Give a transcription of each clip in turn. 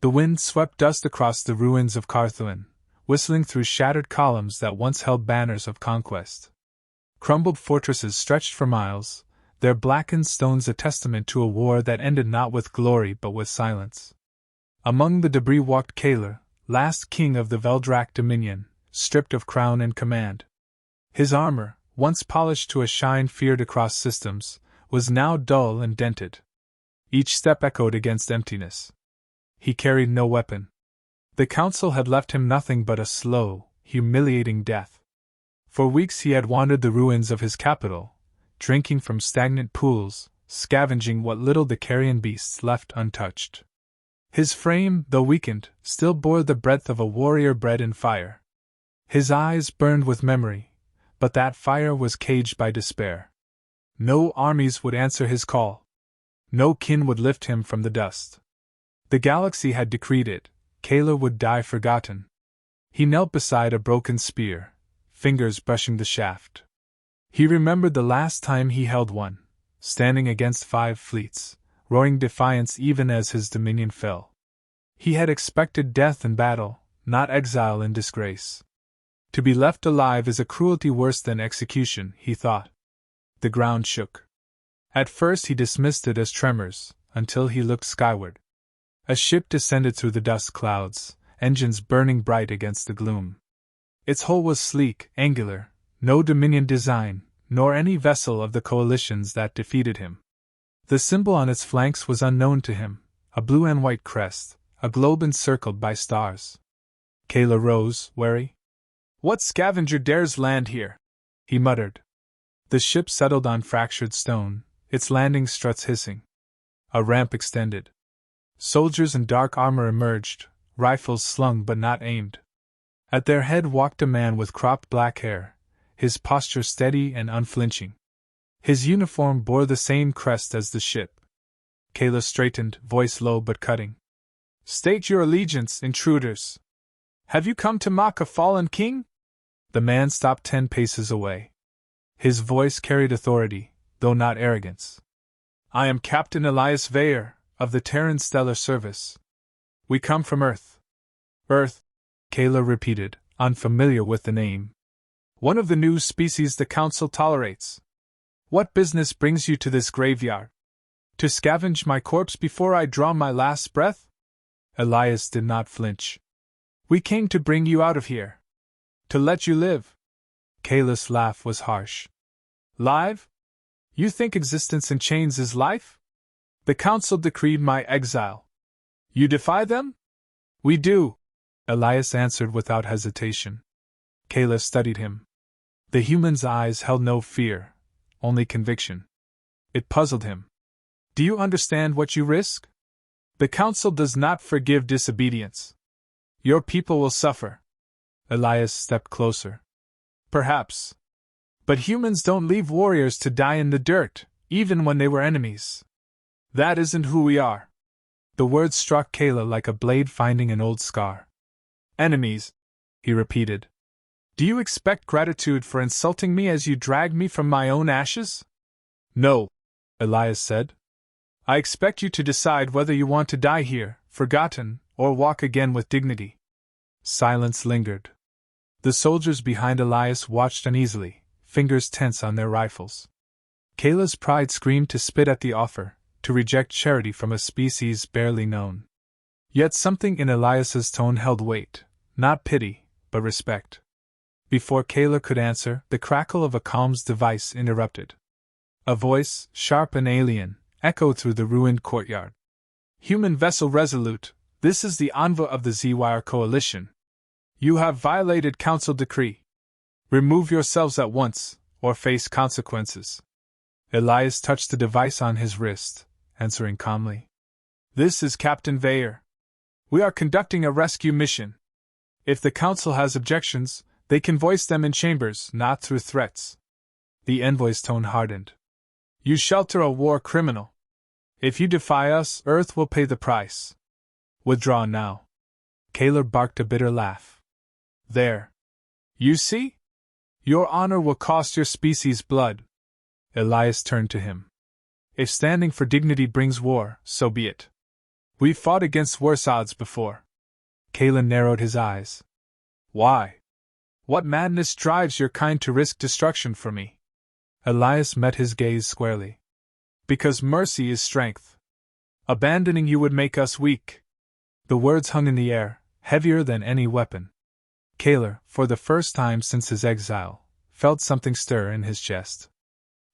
The wind swept dust across the ruins of Carthuan, whistling through shattered columns that once held banners of conquest. Crumbled fortresses stretched for miles, their blackened stones a testament to a war that ended not with glory but with silence. Among the debris walked Kaler, last king of the Veldrak dominion, stripped of crown and command. His armor, once polished to a shine feared across systems, was now dull and dented. Each step echoed against emptiness. He carried no weapon. The council had left him nothing but a slow, humiliating death. For weeks he had wandered the ruins of his capital, drinking from stagnant pools, scavenging what little the carrion beasts left untouched. His frame, though weakened, still bore the breadth of a warrior bred in fire. His eyes burned with memory, but that fire was caged by despair. No armies would answer his call. No kin would lift him from the dust. The galaxy had decreed it, Kaler would die forgotten. He knelt beside a broken spear, fingers brushing the shaft. He remembered the last time he held one, standing against 5 fleets, roaring defiance even as his dominion fell. He had expected death in battle, not exile in disgrace. To be left alive is a cruelty worse than execution, he thought. The ground shook. At first he dismissed it as tremors, until he looked skyward. A ship descended through the dust clouds, engines burning bright against the gloom. Its hull was sleek, angular, no Dominion design, nor any vessel of the coalitions that defeated him. The symbol on its flanks was unknown to him, a blue and white crest, a globe encircled by stars. Kaler rose, wary. "What scavenger dares land here?" he muttered. The ship settled on fractured stone, its landing struts hissing. A ramp extended. Soldiers in dark armor emerged, rifles slung but not aimed. At their head walked a man with cropped black hair, his posture steady and unflinching. His uniform bore the same crest as the ship. Kaler straightened, voice low but cutting. "State your allegiance, intruders. Have you come to mock a fallen king?" The man stopped 10 paces away. His voice carried authority, though not arrogance. "I am Captain Elias Veyer, of the Terran Stellar Service. We come from Earth." "Earth?" Kaler repeated, unfamiliar with the name. "One of the new species the Council tolerates. What business brings you to this graveyard? To scavenge my corpse before I draw my last breath?" Elias did not flinch. "We came to bring you out of here. To let you live." Kaler's laugh was harsh. "Live? You think existence in chains is life? The Council decreed my exile. You defy them?" "We do," Elias answered without hesitation. Kaler studied him. The human's eyes held no fear, only conviction. It puzzled him. "Do you understand what you risk? The Council does not forgive disobedience. Your people will suffer." Elias stepped closer. "Perhaps. But humans don't leave warriors to die in the dirt, even when they were enemies. That isn't who we are." The words struck Kaler like a blade finding an old scar. "Enemies," he repeated. "Do you expect gratitude for insulting me as you drag me from my own ashes?" "No," Elias said. "I expect you to decide whether you want to die here, forgotten, or walk again with dignity." Silence lingered. The soldiers behind Elias watched uneasily, fingers tense on their rifles. Kaler's pride screamed to spit at the offer, to reject charity from a species barely known. Yet something in Elias's tone held weight, not pity, but respect. Before Kaler could answer, the crackle of a comms device interrupted. A voice, sharp and alien, echoed through the ruined courtyard. "Human vessel Resolute, this is the envoy of the ZYR Coalition. You have violated Council decree. Remove yourselves at once, or face consequences." Elias touched the device on his wrist, answering calmly. "This is Captain Veyer. We are conducting a rescue mission. If the Council has objections, they can voice them in chambers, not through threats." The envoy's tone hardened. "You shelter a war criminal. If you defy us, Earth will pay the price. Withdraw now." Kaler barked a bitter laugh. "There. You see? Your honor will cost your species blood." Elias turned to him. "If standing for dignity brings war, so be it. We've fought against worse odds before. Kalen narrowed his eyes. Why? What madness drives your kind to risk destruction for me? Elias met his gaze squarely. Because mercy is strength. Abandoning you would make us weak. The words hung in the air, heavier than any weapon. Kaler, for the first time since his exile, felt something stir in his chest.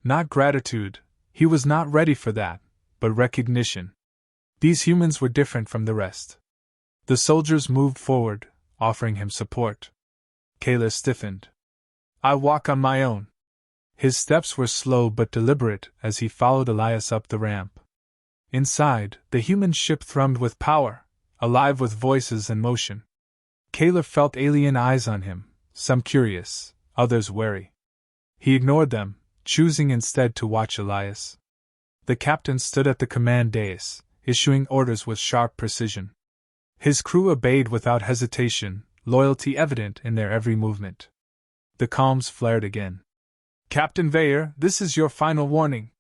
Not gratitude, he was not ready for that, but recognition. These humans were different from the rest. The soldiers moved forward, offering him support. Kaler stiffened. I walk on my own. His steps were slow but deliberate as he followed Elias up the ramp. Inside, the human ship thrummed with power, alive with voices and motion. Kaler felt alien eyes on him, some curious, others wary. He ignored them, choosing instead to watch Elias. The captain stood at the command dais, issuing orders with sharp precision. His crew obeyed without hesitation, loyalty evident in their every movement. The comms flared again. Captain Veyer, this is your final warning.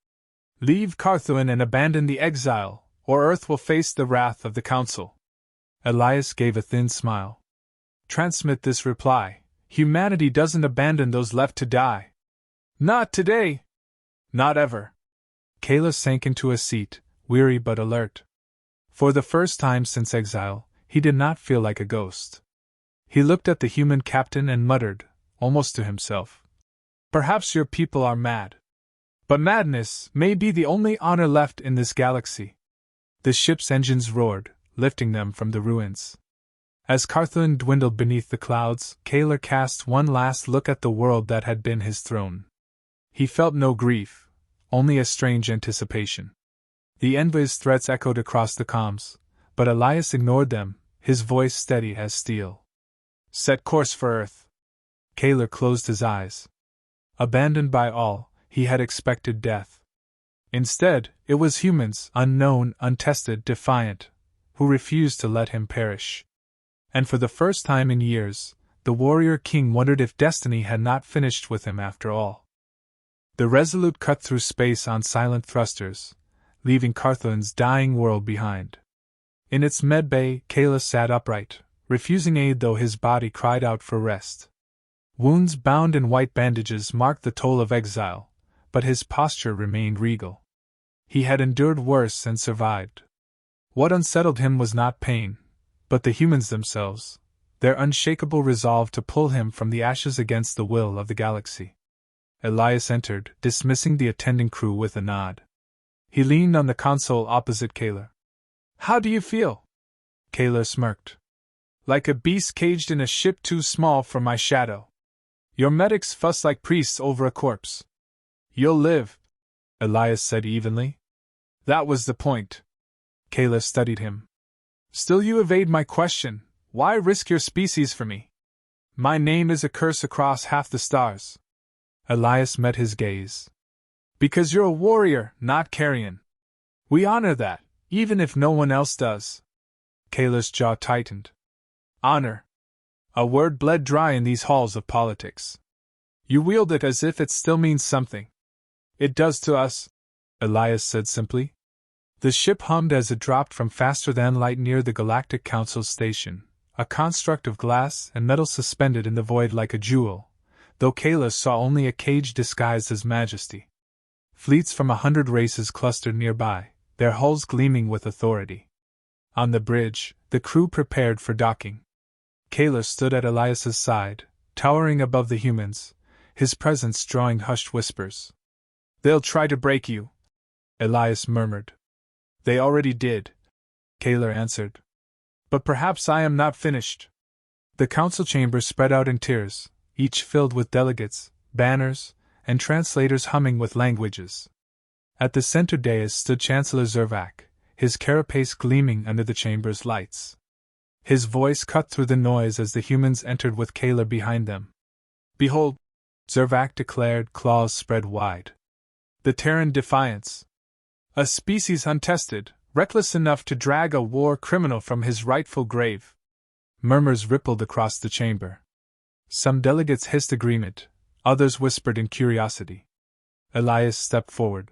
Leave Carthuan and abandon the exile, or Earth will face the wrath of the Council. Elias gave a thin smile. Transmit this reply. Humanity doesn't abandon those left to die. Not today. Not ever. Kayla sank into a seat, weary but alert. For the first time since exile, he did not feel like a ghost. He looked at the human captain and muttered, almost to himself. Perhaps your people are mad. But madness may be the only honor left in this galaxy. The ship's engines roared, lifting them from the ruins. As Carthuan dwindled beneath the clouds, Kaler cast one last look at the world that had been his throne. He felt no grief, only a strange anticipation. The envoy's threats echoed across the comms, but Elias ignored them, his voice steady as steel. Set course for Earth. Kaler closed his eyes. Abandoned by all, he had expected death. Instead, it was humans, unknown, untested, defiant, who refused to let him perish. And for the first time in years, the warrior king wondered if destiny had not finished with him after all. The Resolute cut through space on silent thrusters, leaving Carthuan's dying world behind. In its medbay, Kayla sat upright, refusing aid though his body cried out for rest. Wounds bound in white bandages marked the toll of exile, but his posture remained regal. He had endured worse and survived. What unsettled him was not pain, but the humans themselves, their unshakable resolve to pull him from the ashes against the will of the galaxy. Elias entered, dismissing the attending crew with a nod. He leaned on the console opposite Kaler. How do you feel? Kaler smirked. Like a beast caged in a ship too small for my shadow. Your medics fuss like priests over a corpse. You'll live, Elias said evenly. That was the point. Kaler studied him. Still you evade my question, why risk your species for me? My name is a curse across half the stars. Elias met his gaze. Because you're a warrior, not carrion. We honor that, even if no one else does. Kaler's jaw tightened. Honor. A word bled dry in these halls of politics. You wield it as if it still means something. It does to us, Elias said simply. The ship hummed as it dropped from faster-than-light near the Galactic Council's station, a construct of glass and metal suspended in the void like a jewel, though Kayla saw only a cage disguised as majesty. Fleets from 100 races clustered nearby, their hulls gleaming with authority. On the bridge, the crew prepared for docking. Kayla stood at Elias's side, towering above the humans, his presence drawing hushed whispers. They'll try to break you, Elias murmured. They already did, Kayla answered. But perhaps I am not finished. The council chamber spread out in tiers, each filled with delegates, banners, and translators humming with languages. At the center dais stood Chancellor Zervac, his carapace gleaming under the chamber's lights. His voice cut through the noise as the humans entered with Kayla behind them. Behold, Zervac declared, claws spread wide. The Terran Defiance. A species untested, reckless enough to drag a war criminal from his rightful grave. Murmurs rippled across the chamber. Some delegates hissed agreement, others whispered in curiosity. Elias stepped forward.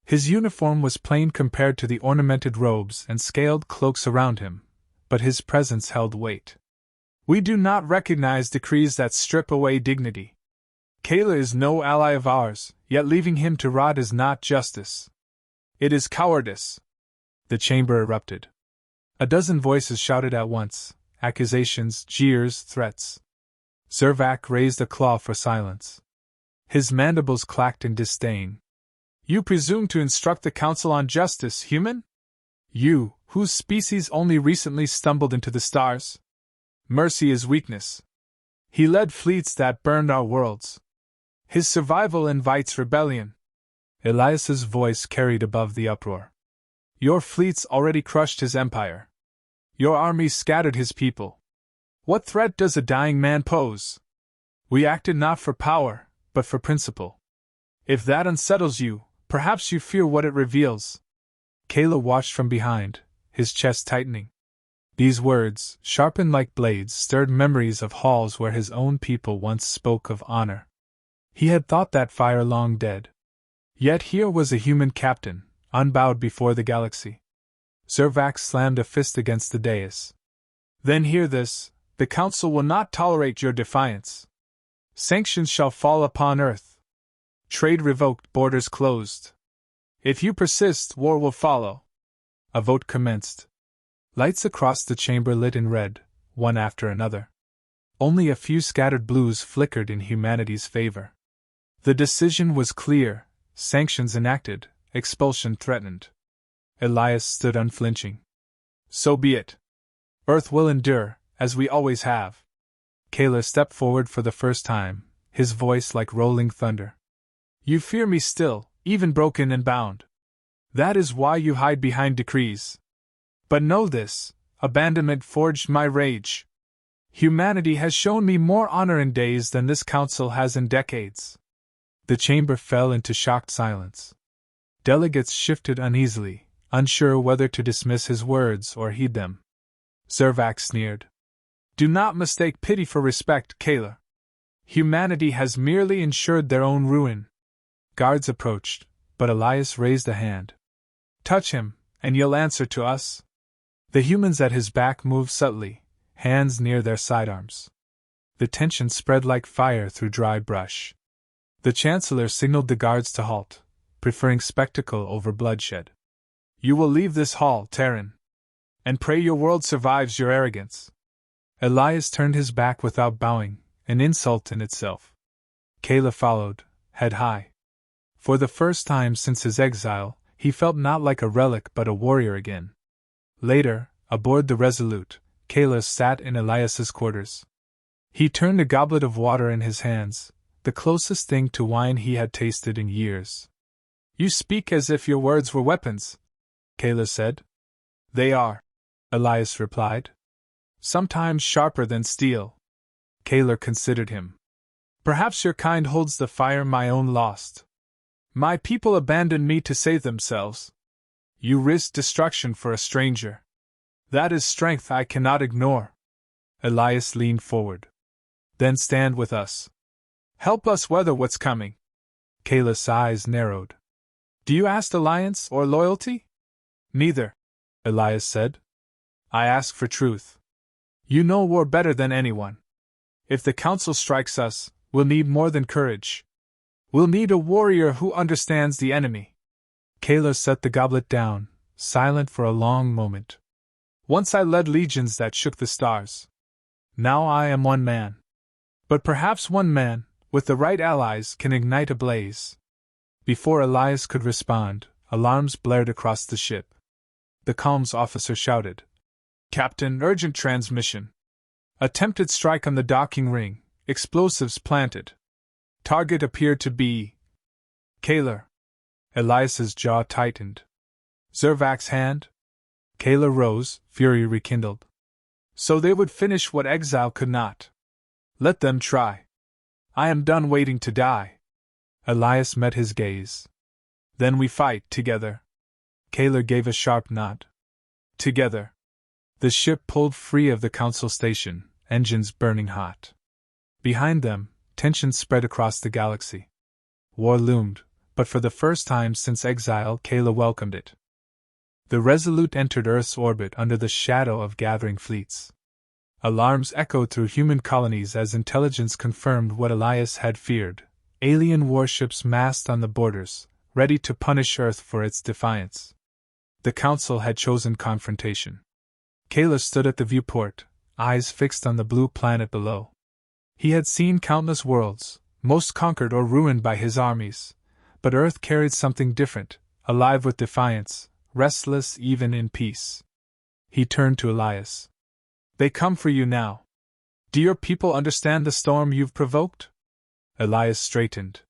His uniform was plain compared to the ornamented robes and scaled cloaks around him, but his presence held weight. We do not recognize decrees that strip away dignity. Kayla is no ally of ours, yet leaving him to rot is not justice. It is cowardice. The chamber erupted. A dozen voices shouted at once, accusations, jeers, threats. Zervac raised a claw for silence. His mandibles clacked in disdain. You presume to instruct the council on justice, human? You, whose species only recently stumbled into the stars? Mercy is weakness. He led fleets that burned our worlds. His survival invites rebellion. Elias's voice carried above the uproar. Your fleets already crushed his empire. Your armies scattered his people. What threat does a dying man pose? We acted not for power, but for principle. If that unsettles you, perhaps you fear what it reveals. Kayla watched from behind, his chest tightening. These words, sharpened like blades, stirred memories of halls where his own people once spoke of honor. He had thought that fire long dead. Yet here was a human captain, unbowed before the galaxy. Zervac slammed a fist against the dais. Then hear this, the council will not tolerate your defiance. Sanctions shall fall upon Earth. Trade revoked, borders closed. If you persist, war will follow. A vote commenced. Lights across the chamber lit in red, one after another. Only a few scattered blues flickered in humanity's favor. The decision was clear, sanctions enacted, expulsion threatened. Elias stood unflinching. So be it. Earth will endure, as we always have. Kayla stepped forward for the first time, his voice like rolling thunder. You fear me still, even broken and bound. That is why you hide behind decrees. But know this, abandonment forged my rage. Humanity has shown me more honor in days than this council has in decades. The chamber fell into shocked silence. Delegates shifted uneasily, unsure whether to dismiss his words or heed them. Zervac sneered. Do not mistake pity for respect, Kayla. Humanity has merely ensured their own ruin. Guards approached, but Elias raised a hand. Touch him, and you'll answer to us. The humans at his back moved subtly, hands near their sidearms. The tension spread like fire through dry brush. The Chancellor signaled the guards to halt, preferring spectacle over bloodshed. You will leave this hall, Terran. And pray your world survives your arrogance. Elias turned his back without bowing, an insult in itself. Kayla followed, head high. For the first time since his exile, he felt not like a relic but a warrior again. Later, aboard the Resolute, Kayla sat in Elias's quarters. He turned a goblet of water in his hands, the closest thing to wine he had tasted in years. You speak as if your words were weapons, Kayla said. They are, Elias replied. Sometimes sharper than steel. Kayla considered him. Perhaps your kind holds the fire my own lost. My people abandoned me to save themselves. You risked destruction for a stranger. That is strength I cannot ignore. Elias leaned forward. Then stand with us. Help us weather what's coming. Kayla's eyes narrowed. Do you ask alliance or loyalty? Neither, Elias said. I ask for truth. You know war better than anyone. If the council strikes us, we'll need more than courage. We'll need a warrior who understands the enemy. Kayla set the goblet down, silent for a long moment. Once I led legions that shook the stars. Now I am one man. But perhaps one man, with the right allies, can ignite a blaze. Before Elias could respond, alarms blared across the ship. The comms officer shouted. Captain, urgent transmission. Attempted strike on the docking ring, explosives planted. Target appeared to be Kayla. Elias's jaw tightened. Zervac's hand? Kayla rose, fury rekindled. So they would finish what exile could not. Let them try. I am done waiting to die. Elias met his gaze. Then we fight together. Kayla gave a sharp nod. Together. The ship pulled free of the council station, engines burning hot. Behind them, tension spread across the galaxy. War loomed, but for the first time since exile, Kayla welcomed it. The Resolute entered Earth's orbit under the shadow of gathering fleets. Alarms echoed through human colonies as intelligence confirmed what Elias had feared: alien warships massed on the borders, ready to punish Earth for its defiance. The Council had chosen confrontation. Kayla stood at the viewport, eyes fixed on the blue planet below. He had seen countless worlds, most conquered or ruined by his armies, but Earth carried something different, alive with defiance, restless even in peace. He turned to Elias. "They come for you now. Do your people understand the storm you've provoked?" Elias straightened.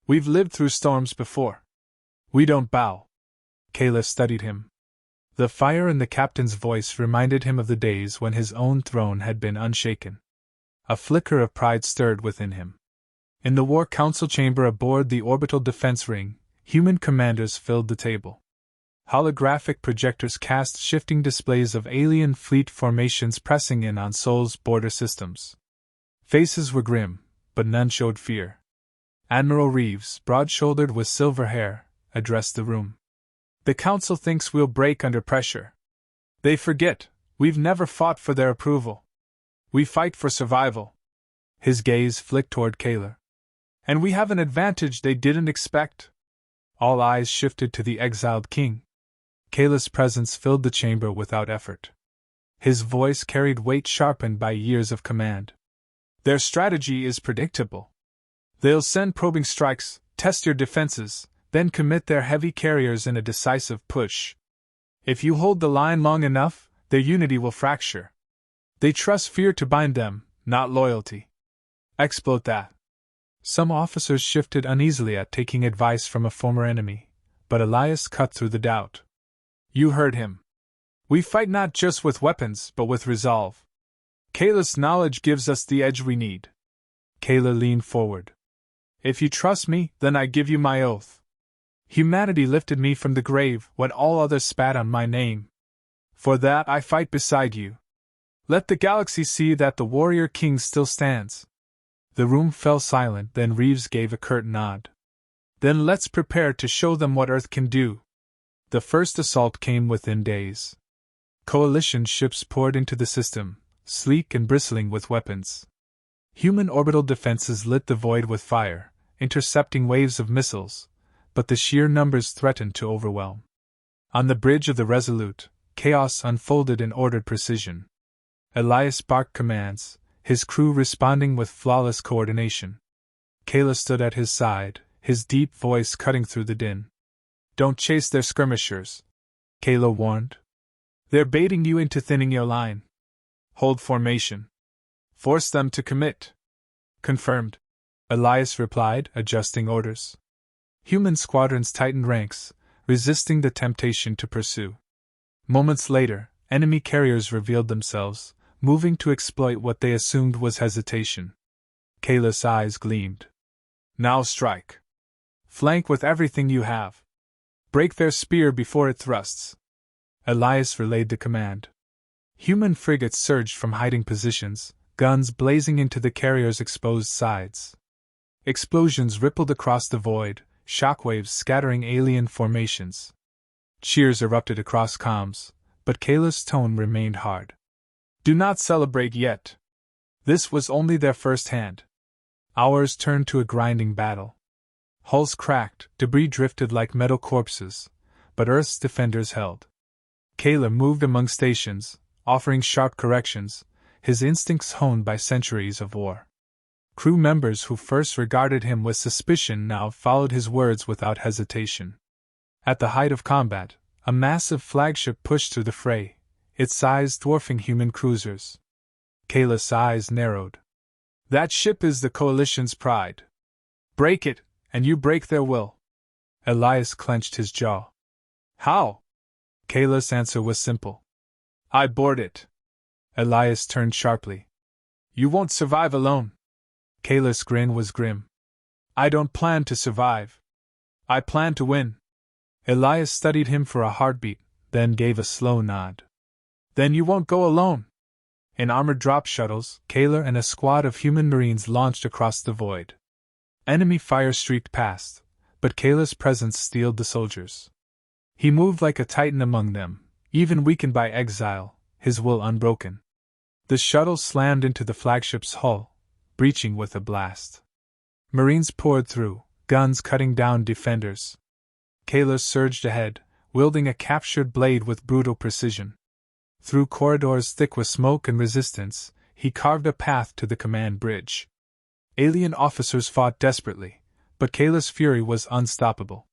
"We've lived through storms before. We don't bow." Kayla studied him. The fire in the captain's voice reminded him of the days when his own throne had been unshaken. A flicker of pride stirred within him. In the War Council chamber aboard the orbital defense ring, human commanders filled the table. Holographic projectors cast shifting displays of alien fleet formations pressing in on Sol's border systems. Faces were grim, but none showed fear. Admiral Reeves, broad-shouldered with silver hair, addressed the room. "The Council thinks we'll break under pressure. They forget, we've never fought for their approval. We fight for survival." His gaze flicked toward Kayla. "And we have an advantage they didn't expect." All eyes shifted to the exiled king. Kayla's presence filled the chamber without effort. His voice carried weight sharpened by years of command. "Their strategy is predictable. They'll send probing strikes, test your defenses, then commit their heavy carriers in a decisive push. If you hold the line long enough, their unity will fracture. They trust fear to bind them, not loyalty. Exploit that." Some officers shifted uneasily at taking advice from a former enemy, but Elias cut through the doubt. "You heard him. We fight not just with weapons, but with resolve. Kayla's knowledge gives us the edge we need." Kayla leaned forward. "If you trust me, then I give you my oath. Humanity lifted me from the grave when all others spat on my name. For that I fight beside you. Let the galaxy see that the warrior king still stands." The room fell silent, then Reeves gave a curt nod. "Then let's prepare to show them what Earth can do." The first assault came within days. Coalition ships poured into the system, sleek and bristling with weapons. Human orbital defenses lit the void with fire, intercepting waves of missiles, but the sheer numbers threatened to overwhelm. On the bridge of the Resolute, chaos unfolded in ordered precision. Elias barked commands, his crew responding with flawless coordination. Kayla stood at his side, his deep voice cutting through the din. "Don't chase their skirmishers," Kayla warned. "They're baiting you into thinning your line. Hold formation. Force them to commit." "Confirmed," Elias replied, adjusting orders. Human squadrons tightened ranks, resisting the temptation to pursue. Moments later, enemy carriers revealed themselves, moving to exploit what they assumed was hesitation. Kayla's eyes gleamed. "Now strike. Flank with everything you have. Break their spear before it thrusts." Elias relayed the command. Human frigates surged from hiding positions, guns blazing into the carrier's exposed sides. Explosions rippled across the void, shockwaves scattering alien formations. Cheers erupted across comms, but Kayla's tone remained hard. "Do not celebrate yet. This was only their first hand. Ours turned to a grinding battle. Hulls cracked, debris drifted like metal corpses, but Earth's defenders held." Kayla moved among stations, offering sharp corrections, his instincts honed by centuries of war. Crew members who first regarded him with suspicion now followed his words without hesitation. At the height of combat, a massive flagship pushed through the fray, its size dwarfing human cruisers. Kayla's eyes narrowed. "That ship is the Coalition's pride. Break it, and you break their will." Elias clenched his jaw. "How?" Kayla's answer was simple. "I board it." Elias turned sharply. "You won't survive alone." Kayla's grin was grim. "I don't plan to survive. I plan to win." Elias studied him for a heartbeat, then gave a slow nod. "Then you won't go alone." In armored drop shuttles, Kayla and a squad of human marines launched across the void. Enemy fire streaked past, but Kayla's presence steeled the soldiers. He moved like a titan among them, even weakened by exile, his will unbroken. The shuttle slammed into the flagship's hull, breaching with a blast. Marines poured through, guns cutting down defenders. Kayla surged ahead, wielding a captured blade with brutal precision. Through corridors thick with smoke and resistance, he carved a path to the command bridge. Alien officers fought desperately, but Kayla's fury was unstoppable.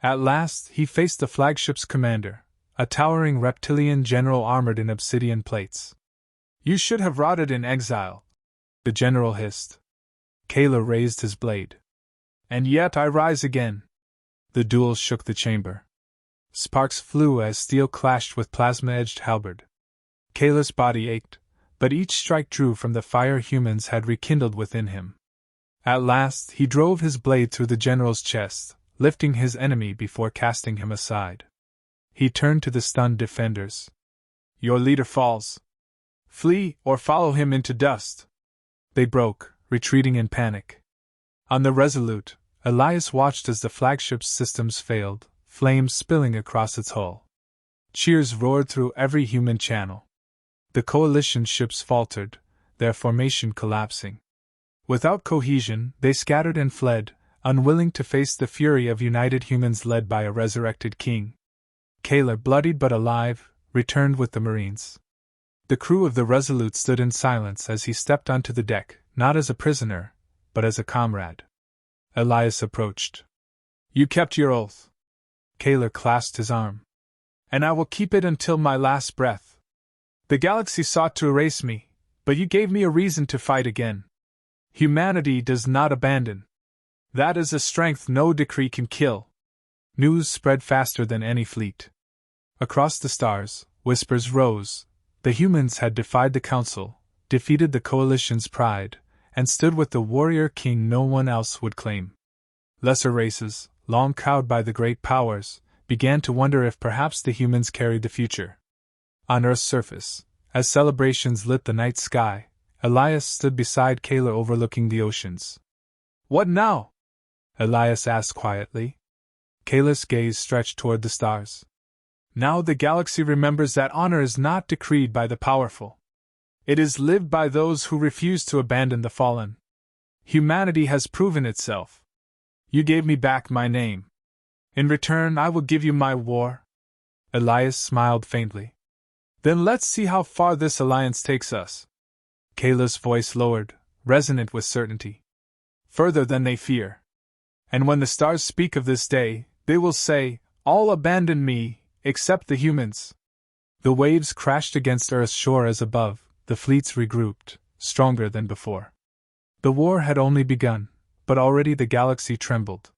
At last, he faced the flagship's commander, a towering reptilian general armored in obsidian plates. "You should have rotted in exile," the general hissed. Kayla raised his blade. "And yet I rise again." The duel shook the chamber. Sparks flew as steel clashed with plasma-edged halberd. Kayla's body ached, but each strike drew from the fire humans had rekindled within him. At last, he drove his blade through the general's chest, lifting his enemy before casting him aside. He turned to the stunned defenders. "Your leader falls. Flee or follow him into dust." They broke, retreating in panic. On the Resolute, Elias watched as the flagship's systems failed, flames spilling across its hull. Cheers roared through every human channel. The coalition ships faltered, their formation collapsing. Without cohesion, they scattered and fled, unwilling to face the fury of united humans led by a resurrected king. Kayla, bloodied but alive, returned with the Marines. The crew of the Resolute stood in silence as he stepped onto the deck, not as a prisoner, but as a comrade. Elias approached. "You kept your oath." Kayla clasped his arm. "And I will keep it until my last breath. The galaxy sought to erase me, but you gave me a reason to fight again. Humanity does not abandon. That is a strength no decree can kill." News spread faster than any fleet. Across the stars, whispers rose. The humans had defied the Council, defeated the Coalition's pride, and stood with the warrior king no one else would claim. Lesser races, long cowed by the great powers, began to wonder if perhaps the humans carried the future. On Earth's surface, as celebrations lit the night sky, Elias stood beside Kayla overlooking the oceans. "What now?" Elias asked quietly. Kayla's gaze stretched toward the stars. "Now the galaxy remembers that honor is not decreed by the powerful. It is lived by those who refuse to abandon the fallen. Humanity has proven itself. You gave me back my name. In return, I will give you my war." Elias smiled faintly. "Then let's see how far this alliance takes us." Kayla's voice lowered, resonant with certainty. "Further than they fear. And when the stars speak of this day, they will say, 'All abandon me, except the humans.'" The waves crashed against Earth's shore as above, the fleets regrouped, stronger than before. The war had only begun, but already the galaxy trembled.